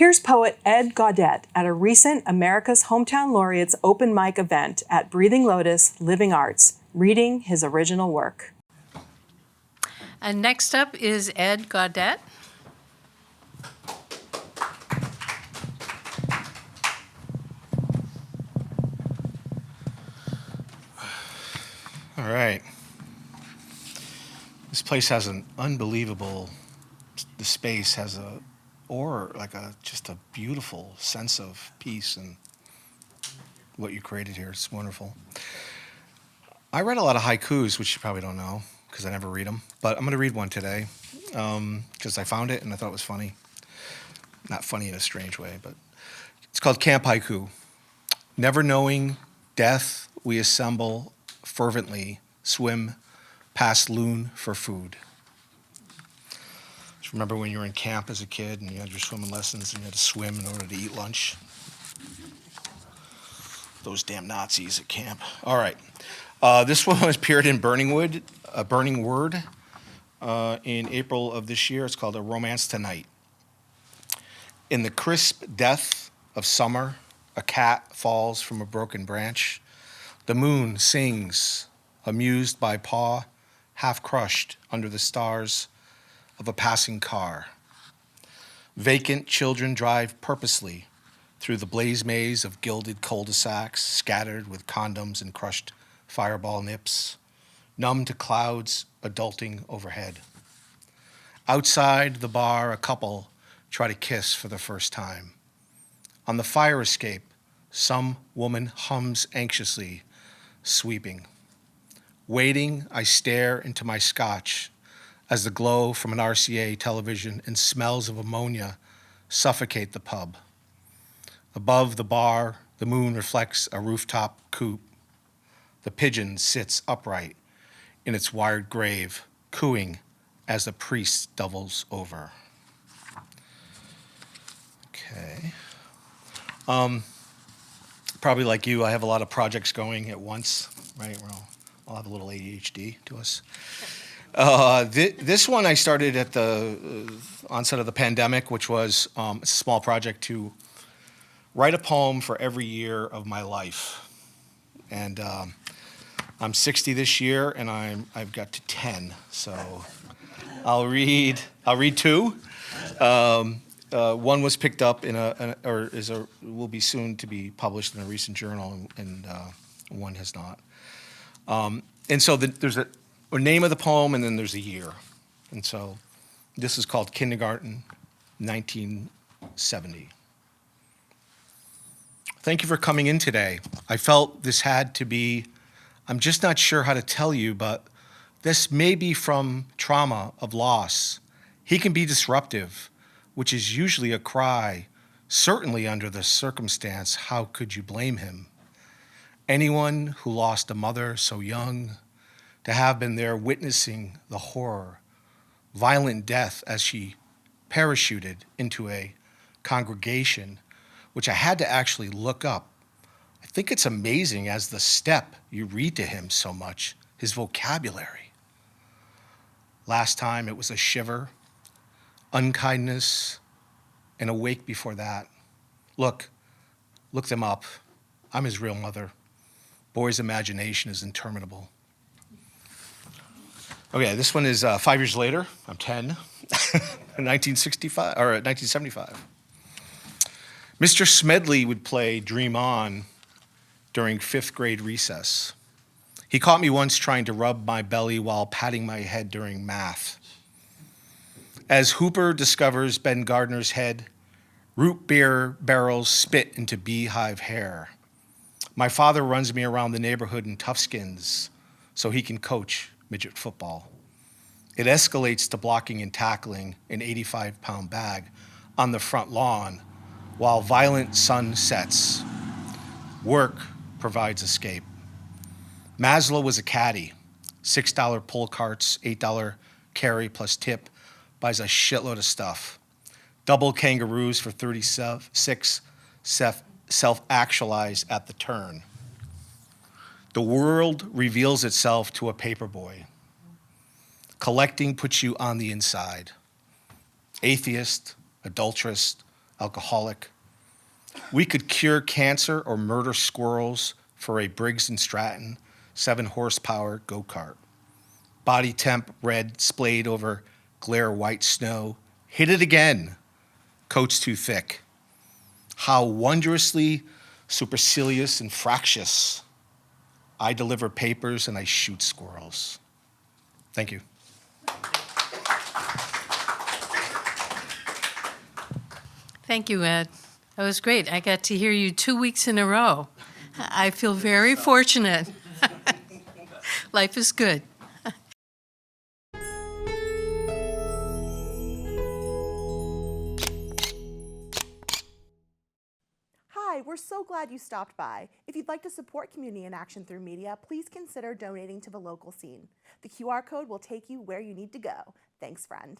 Here's poet Ed Gaudet at a recent America's Hometown Laureates open mic event at Breathing Lotus Living Arts, reading his original work. And next up is Ed Gaudet. All right. This place has an unbelievable, the space has just a beautiful sense of peace and what you created here. It's wonderful. I read a lot of haikus, which you probably don't know because I never read them, but I'm going to read one today because I found it and I thought it was funny. Not funny in a strange way, but it's called Camp Haiku. Never knowing death, we assemble fervently, swim past loon for food. Just remember when you were in camp as a kid and you had your swimming lessons and you had to swim in order to eat lunch? Those damn Nazis at camp. All right. This one was appeared in Burning Word in April of this year. It's called A Romance Tonight. In the crisp death of summer, a cat falls from a broken branch. The moon sings, amused by paw, half crushed under the stars of a passing car. Vacant children drive purposely through the blaze maze of gilded cul-de-sacs, scattered with condoms and crushed fireball nips, numb to clouds adulting overhead. Outside the bar, a couple try to kiss for the first time. On the fire escape, some woman hums anxiously, sweeping. Waiting, I stare into my scotch as the glow from an RCA television and smells of ammonia suffocate the pub. Above the bar, the moon reflects a rooftop coop. The pigeon sits upright in its wired grave, cooing as the priest doubles over. Okay. Probably like you, I have a lot of projects going at once, right? I'll have a little ADHD to us. This one I started at the onset of the pandemic, which was a small project to write a poem for every year of my life. And I'm 60 this year, and I've got to 10. So I'll read two. One was picked up will be soon to be published in a recent journal, and one has not. And so there's a name of the poem, and then there's a year. And so this is called Kindergarten, 1970. Thank you for coming in today. I felt this had to be, I'm just not sure how to tell you, but this may be from trauma of loss. He can be disruptive, which is usually a cry, certainly under the circumstance, how could you blame him? Anyone who lost a mother so young, to have been there witnessing the horror, violent death as she parachuted into a congregation, which I had to actually look up. I think it's amazing as the step you read to him so much, his vocabulary. Last time it was a shiver, unkindness, and a wake before that. Look them up. I'm his real mother. Boy's imagination is interminable. Okay, this one is 5 years later. I'm 10, 1975. Mr. Smedley would play Dream On during 5th grade recess. He caught me once trying to rub my belly while patting my head during math. As Hooper discovers Ben Gardner's head, root beer barrels spit into beehive hair. My father runs me around the neighborhood in toughskins so he can coach midget football. It escalates to blocking and tackling an 85-pound bag on the front lawn while violent sun sets. Work provides escape. Maslow was a caddy. $6 pull carts, $8 carry plus tip, buys a shitload of stuff. Double kangaroos for 36, self-actualize at the turn. The world reveals itself to a paperboy. Collecting puts you on the inside. Atheist, adulteress, alcoholic. We could cure cancer or murder squirrels for a Briggs & Stratton 7-horsepower go-kart. Body temp red splayed over glare white snow. Hit it again. Coat's too thick. How wondrously supercilious and fractious. I deliver papers and I shoot squirrels. Thank you. Thank you, Ed. That was great. I got to hear you 2 weeks in a row. I feel very fortunate. Life is good. Hi, we're so glad you stopped by. If you'd like to support Community in Action through media, please consider donating to the local scene. The QR code will take you where you need to go. Thanks, friend.